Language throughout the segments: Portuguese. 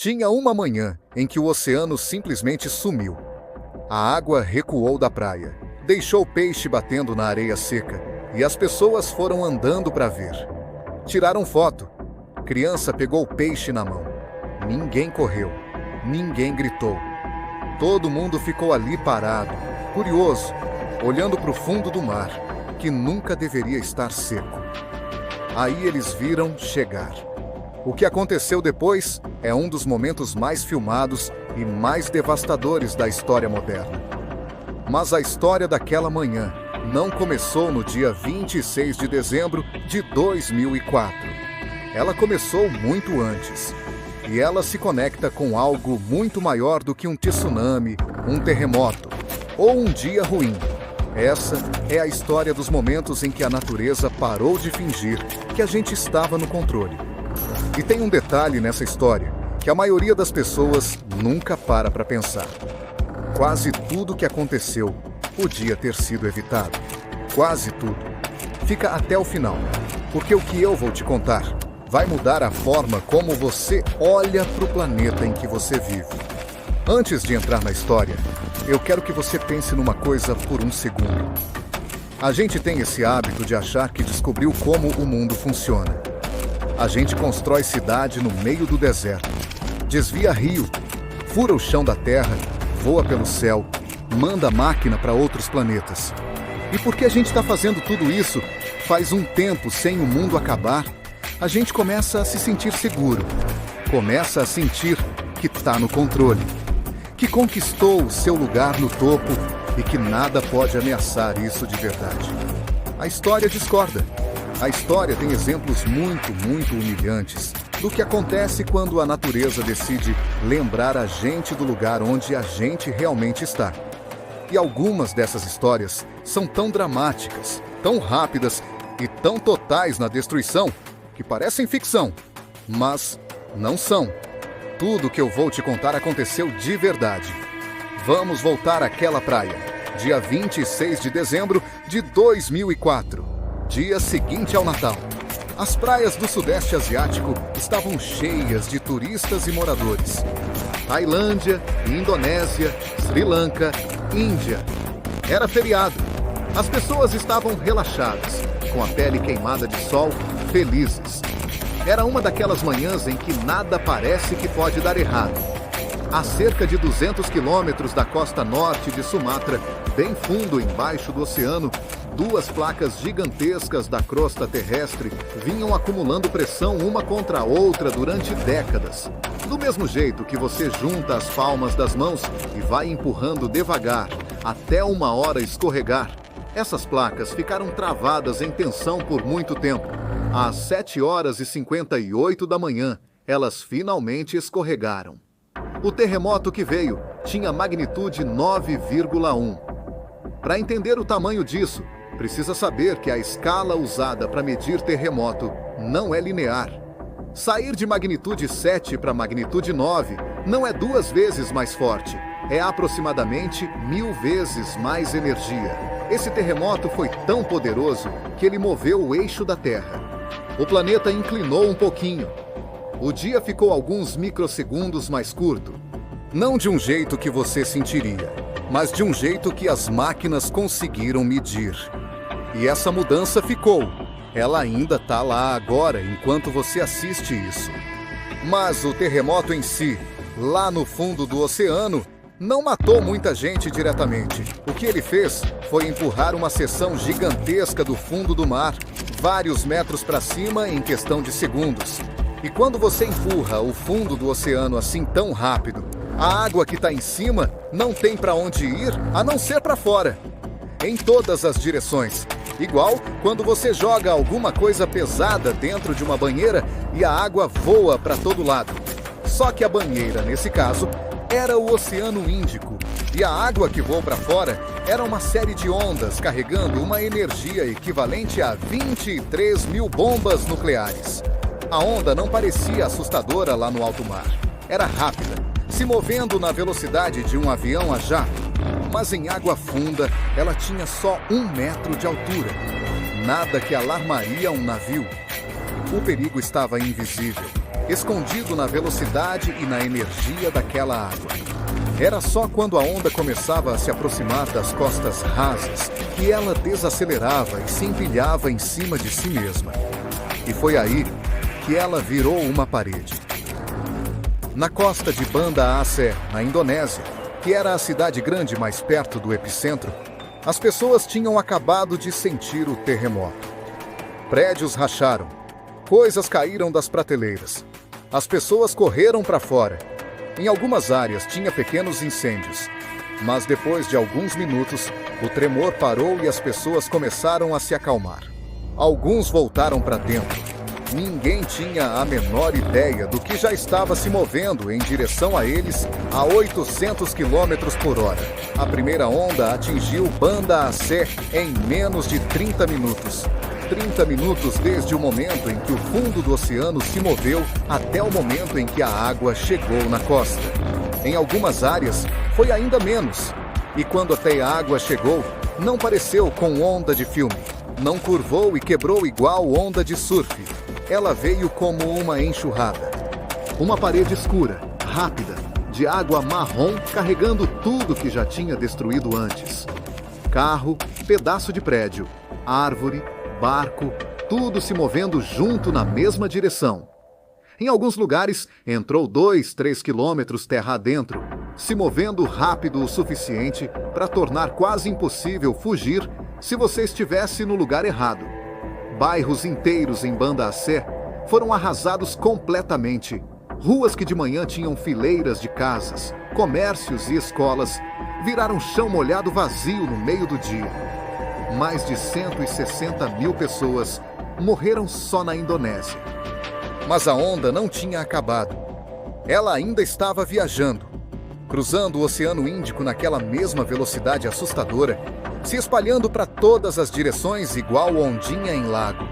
Tinha uma manhã em que o oceano simplesmente sumiu. A água recuou da praia, deixou o peixe batendo na areia seca e as pessoas foram andando para ver. Tiraram foto. Criança pegou o peixe na mão. Ninguém correu, ninguém gritou. Todo mundo ficou ali parado, curioso, olhando para o fundo do mar, que nunca deveria estar seco. Aí eles viram chegar. O que aconteceu depois é um dos momentos mais filmados e mais devastadores da história moderna. Mas a história daquela manhã não começou no dia 26 de dezembro de 2004. Ela começou muito antes. E ela se conecta com algo muito maior do que um tsunami, um terremoto ou um dia ruim. Essa é a história dos momentos em que a natureza parou de fingir que a gente estava no controle. E tem um detalhe nessa história que a maioria das pessoas nunca para pensar. Quase tudo que aconteceu podia ter sido evitado. Quase tudo. Fica até o final, porque o que eu vou te contar vai mudar a forma como você olha para o planeta em que você vive. Antes de entrar na história, eu quero que você pense numa coisa por um segundo. A gente tem esse hábito de achar que descobriu como o mundo funciona. A gente constrói cidade no meio do deserto, desvia rio, fura o chão da terra, voa pelo céu, manda máquina para outros planetas. E porque a gente está fazendo tudo isso, faz um tempo sem o mundo acabar, a gente começa a se sentir seguro, começa a sentir que está no controle, que conquistou o seu lugar no topo e que nada pode ameaçar isso de verdade. A história discorda. A história tem exemplos muito humilhantes do que acontece quando a natureza decide lembrar a gente do lugar onde a gente realmente está. E algumas dessas histórias são tão dramáticas, tão rápidas e tão totais na destruição que parecem ficção, mas não são. Tudo que eu vou te contar aconteceu de verdade. Vamos voltar àquela praia, dia 26 de dezembro de 2004, dia seguinte ao Natal. As praias do Sudeste Asiático estavam cheias de turistas e moradores. Tailândia, Indonésia, Sri Lanka, Índia. Era feriado. As pessoas estavam relaxadas, com a pele queimada de sol, felizes. Era uma daquelas manhãs em que nada parece que pode dar errado. A cerca de 200 quilômetros da costa norte de Sumatra, bem fundo embaixo do oceano, duas placas gigantescas da crosta terrestre vinham acumulando pressão uma contra a outra durante décadas. Do mesmo jeito que você junta as palmas das mãos e vai empurrando devagar até uma hora escorregar, essas placas ficaram travadas em tensão por muito tempo. Às 7h58 da manhã, elas finalmente escorregaram. O terremoto que veio tinha magnitude 9,1. Para entender o tamanho disso, precisa saber que a escala usada para medir terremoto não é linear. Sair de magnitude 7 para magnitude 9 não é 2 vezes mais forte, é aproximadamente 1000 vezes mais energia. Esse terremoto foi tão poderoso que ele moveu o eixo da Terra. O planeta inclinou um pouquinho. O dia ficou alguns microsegundos mais curto. Não de um jeito que você sentiria, mas de um jeito que as máquinas conseguiram medir. E essa mudança ficou. Ela ainda está lá agora, enquanto você assiste isso. Mas o terremoto em si, lá no fundo do oceano, não matou muita gente diretamente. O que ele fez foi empurrar uma seção gigantesca do fundo do mar, vários metros para cima em questão de segundos. E quando você empurra o fundo do oceano assim tão rápido, a água que está em cima não tem para onde ir a não ser para fora. Em todas as direções. Igual quando você joga alguma coisa pesada dentro de uma banheira e a água voa para todo lado. Só que a banheira, nesse caso, era o Oceano Índico, e a água que voou para fora era uma série de ondas carregando uma energia equivalente a 23 mil bombas nucleares. A onda não parecia assustadora lá no alto mar. Era rápida, se movendo na velocidade de um avião a jato. Mas em água funda, ela tinha só 1 metro de altura. Nada que alarmaria um navio. O perigo estava invisível. escondido na velocidade e na energia daquela água. Era só quando a onda começava a se aproximar das costas rasas que ela desacelerava e se empilhava em cima de si mesma. E foi aí que ela virou uma parede. Na costa de Banda Aceh, na Indonésia, que era a cidade grande mais perto do epicentro, as pessoas tinham acabado de sentir o terremoto. Prédios racharam, coisas caíram das prateleiras. As pessoas correram para fora. Em algumas áreas tinha pequenos incêndios, mas depois de alguns minutos, o tremor parou e as pessoas começaram a se acalmar. Alguns voltaram para dentro. Ninguém tinha a menor ideia do que já estava se movendo em direção a eles a 800 km por hora. A primeira onda atingiu Banda Aceh em menos de 30 minutos. 30 minutos desde o momento em que o fundo do oceano se moveu até o momento em que a água chegou na costa. Em algumas áreas, foi ainda menos. E quando até a água chegou, não pareceu com onda de filme. Não curvou e quebrou igual onda de surf. Ela veio como uma enxurrada. Uma parede escura, rápida, de água marrom carregando tudo que já tinha destruído antes. Carro, pedaço de prédio, árvore, barco, tudo se movendo junto na mesma direção. Em alguns lugares, entrou 2-3 quilômetros terra adentro, se movendo rápido o suficiente para tornar quase impossível fugir se você estivesse no lugar errado. Bairros inteiros em Banda Aceh foram arrasados completamente. Ruas que de manhã tinham fileiras de casas, comércios e escolas viraram chão molhado vazio no meio do dia. Mais de 160 mil pessoas morreram só na Indonésia. Mas a onda não tinha acabado. Ela ainda estava viajando, cruzando o Oceano Índico naquela mesma velocidade assustadora, se espalhando para todas as direções igual ondinha em lago.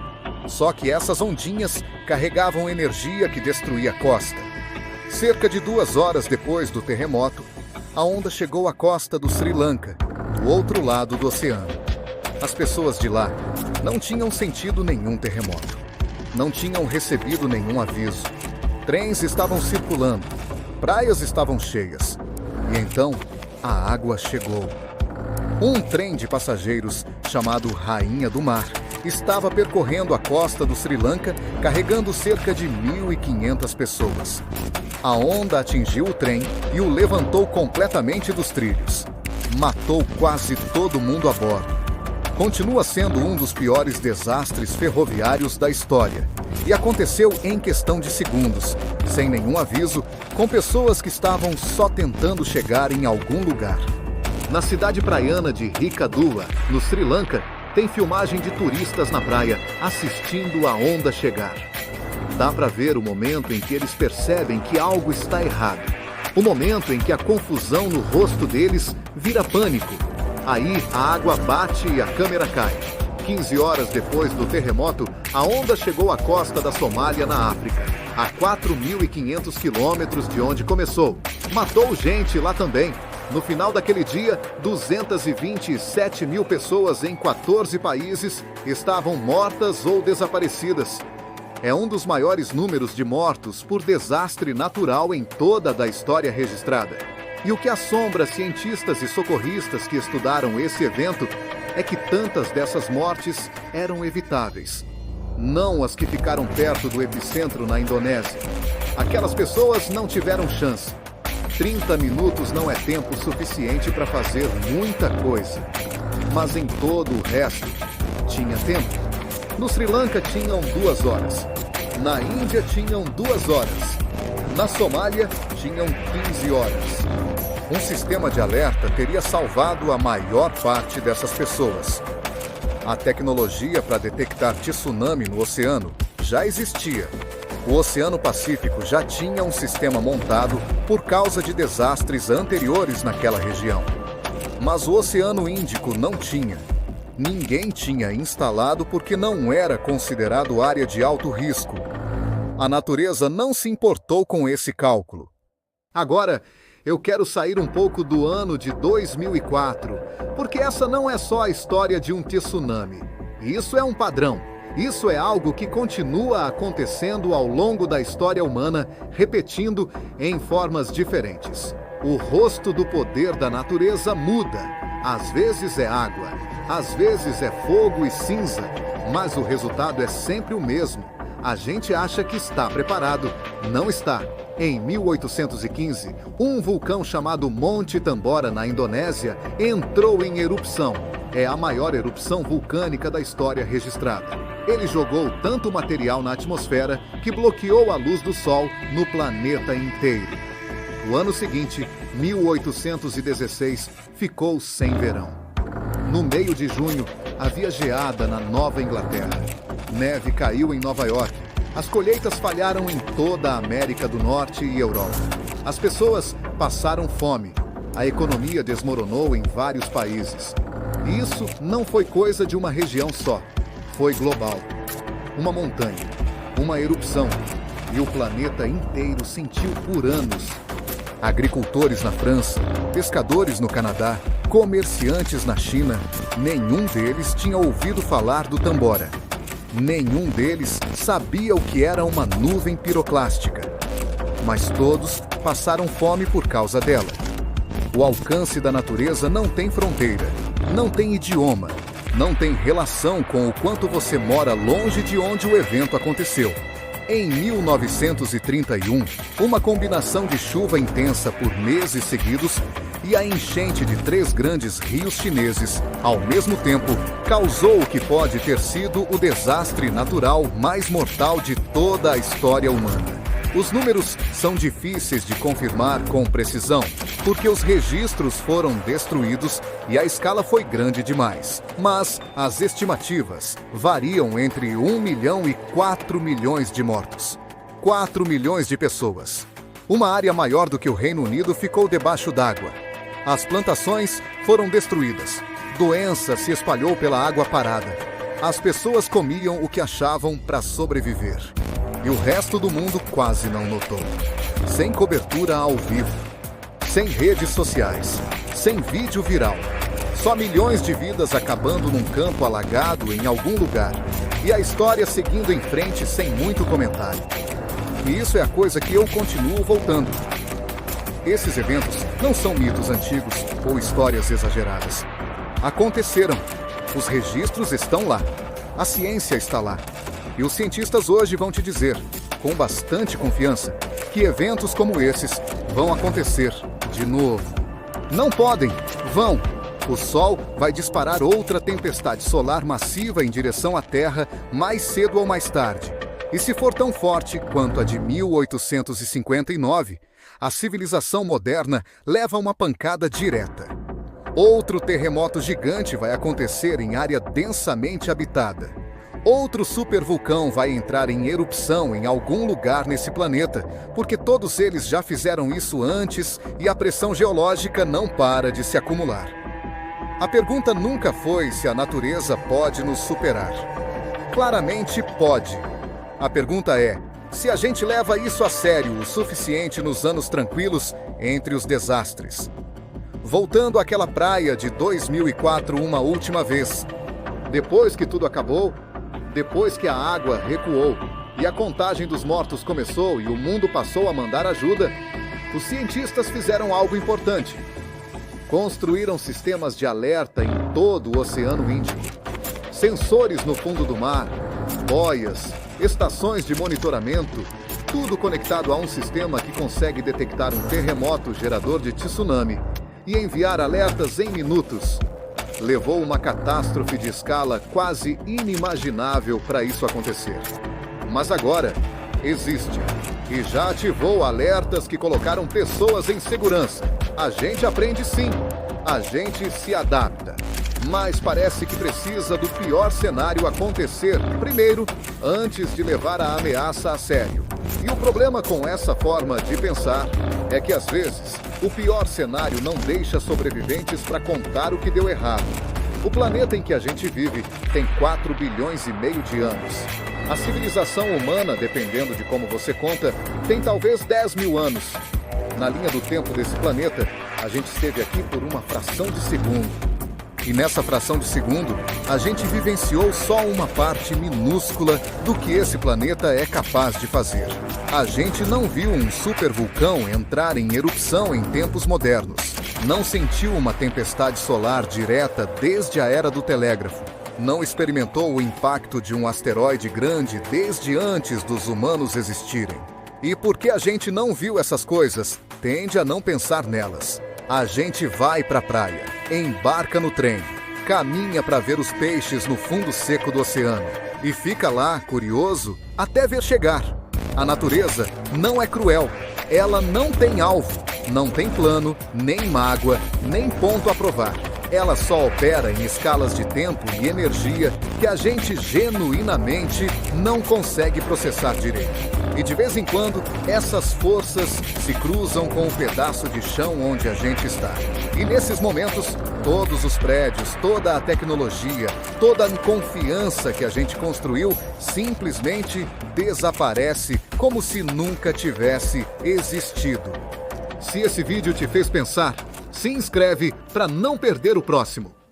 Só que essas ondinhas carregavam energia que destruía a costa. Cerca de 2 horas depois do terremoto, a onda chegou à costa do Sri Lanka, do outro lado do oceano. As pessoas de lá não tinham sentido nenhum terremoto. Não tinham recebido nenhum aviso. Trens estavam circulando. Praias estavam cheias. E então, a água chegou. Um trem de passageiros, chamado Rainha do Mar, estava percorrendo a costa do Sri Lanka, carregando cerca de 1.500 pessoas. A onda atingiu o trem e o levantou completamente dos trilhos. Matou quase todo mundo a bordo. Continua sendo um dos piores desastres ferroviários da história. E aconteceu em questão de segundos, sem nenhum aviso, com pessoas que estavam só tentando chegar em algum lugar. Na cidade praiana de Rikadua, no Sri Lanka, tem filmagem de turistas na praia assistindo a onda chegar. Dá para ver o momento em que eles percebem que algo está errado. O momento em que a confusão no rosto deles vira pânico. Aí a água bate e a câmera cai. 15 horas depois do terremoto, a onda chegou à costa da Somália, na África, a 4.500 quilômetros de onde começou. Matou gente lá também. No final daquele dia, 227 mil pessoas em 14 países estavam mortas ou desaparecidas. É um dos maiores números de mortos por desastre natural em toda a história registrada. E o que assombra cientistas e socorristas que estudaram esse evento é que tantas dessas mortes eram evitáveis. Não as que ficaram perto do epicentro na Indonésia. Aquelas pessoas não tiveram chance. 30 minutos não é tempo suficiente para fazer muita coisa. Mas em todo o resto, tinha tempo. No Sri Lanka tinham 2 horas. Na Índia tinham 2 horas. Na Somália tinham 15 horas. Um sistema de alerta teria salvado a maior parte dessas pessoas. A tecnologia para detectar tsunami no oceano já existia. O Oceano Pacífico já tinha um sistema montado por causa de desastres anteriores naquela região. Mas o Oceano Índico não tinha. Ninguém tinha instalado porque não era considerado área de alto risco. A natureza não se importou com esse cálculo. Agora, eu quero sair um pouco do ano de 2004, porque essa não é só a história de um tsunami. Isso é um padrão. Isso é algo que continua acontecendo ao longo da história humana, repetindo em formas diferentes. O rosto do poder da natureza muda. Às vezes é água, às vezes é fogo e cinza, mas o resultado é sempre o mesmo. A gente acha que está preparado, não está. Em 1815, um vulcão chamado Monte Tambora, na Indonésia, entrou em erupção. É a maior erupção vulcânica da história registrada. Ele jogou tanto material na atmosfera que bloqueou a luz do Sol no planeta inteiro. O ano seguinte, 1816, ficou sem verão. No meio de junho, havia geada na Nova Inglaterra. Neve caiu em Nova York. As colheitas falharam em toda a América do Norte e Europa. As pessoas passaram fome. A economia desmoronou em vários países. E isso não foi coisa de uma região só. Foi global. Uma montanha, uma erupção. E o planeta inteiro sentiu por anos. Agricultores na França, pescadores no Canadá, comerciantes na China, nenhum deles tinha ouvido falar do Tambora. Nenhum deles sabia o que era uma nuvem piroclástica. Mas todos passaram fome por causa dela. O alcance da natureza não tem fronteira, não tem idioma, não tem relação com o quanto você mora longe de onde o evento aconteceu. Em 1931, uma combinação de chuva intensa por meses seguidos e a enchente de 3 grandes rios chineses, ao mesmo tempo, causou o que pode ter sido o desastre natural mais mortal de toda a história humana. Os números são difíceis de confirmar com precisão, porque os registros foram destruídos e a escala foi grande demais. Mas as estimativas variam entre 1 milhão e 4 milhões de mortos. 4 milhões de pessoas. Uma área maior do que o Reino Unido ficou debaixo d'água. As plantações foram destruídas. Doença se espalhou pela água parada. As pessoas comiam o que achavam para sobreviver. E o resto do mundo quase não notou. Sem cobertura ao vivo, sem redes sociais, sem vídeo viral. Só milhões de vidas acabando num campo alagado em algum lugar. E a história seguindo em frente sem muito comentário. E isso é a coisa que eu continuo voltando. Esses eventos não são mitos antigos ou histórias exageradas. Aconteceram. Os registros estão lá. A ciência está lá. E os cientistas hoje vão te dizer, com bastante confiança, que eventos como esses vão acontecer de novo. Não podem, vão. O Sol vai disparar outra tempestade solar massiva em direção à Terra mais cedo ou mais tarde. E se for tão forte quanto a de 1859, a civilização moderna leva uma pancada direta. Outro terremoto gigante vai acontecer em área densamente habitada. Outro supervulcão vai entrar em erupção em algum lugar nesse planeta, porque todos eles já fizeram isso antes e a pressão geológica não para de se acumular. A pergunta nunca foi se a natureza pode nos superar. Claramente pode. A pergunta é, se a gente leva isso a sério o suficiente nos anos tranquilos entre os desastres. Voltando àquela praia de 2004 uma última vez. Depois que tudo acabou, depois que a água recuou e a contagem dos mortos começou e o mundo passou a mandar ajuda, os cientistas fizeram algo importante. Construíram sistemas de alerta em todo o Oceano Índico. Sensores no fundo do mar, boias, estações de monitoramento, tudo conectado a um sistema que consegue detectar um terremoto gerador de tsunami e enviar alertas em minutos. Levou uma catástrofe de escala quase inimaginável para isso acontecer. Mas agora, existe. E já ativou alertas que colocaram pessoas em segurança. A gente aprende sim. A gente se adapta. Mas parece que precisa do pior cenário acontecer primeiro, antes de levar a ameaça a sério. E o problema com essa forma de pensar é que, às vezes, o pior cenário não deixa sobreviventes para contar o que deu errado. O planeta em que a gente vive tem 4 bilhões e meio de anos. A civilização humana, dependendo de como você conta, tem talvez 10 mil anos. Na linha do tempo desse planeta, a gente esteve aqui por uma fração de segundo. E nessa fração de segundo, a gente vivenciou só uma parte minúscula do que esse planeta é capaz de fazer. A gente não viu um supervulcão entrar em erupção em tempos modernos. Não sentiu uma tempestade solar direta desde a era do telégrafo. Não experimentou o impacto de um asteroide grande desde antes dos humanos existirem. E porque a gente não viu essas coisas, tende a não pensar nelas. A gente vai pra praia, embarca no trem, caminha para ver os peixes no fundo seco do oceano e fica lá, curioso, até ver chegar. A natureza não é cruel, ela não tem alvo, não tem plano, nem mágoa, nem ponto a provar. Ela só opera em escalas de tempo e energia que a gente genuinamente não consegue processar direito. E de vez em quando, essas forças se cruzam com o pedaço de chão onde a gente está. E nesses momentos, todos os prédios, toda a tecnologia, toda a confiança que a gente construiu simplesmente desaparece como se nunca tivesse existido. Se esse vídeo te fez pensar, se inscreve para não perder o próximo.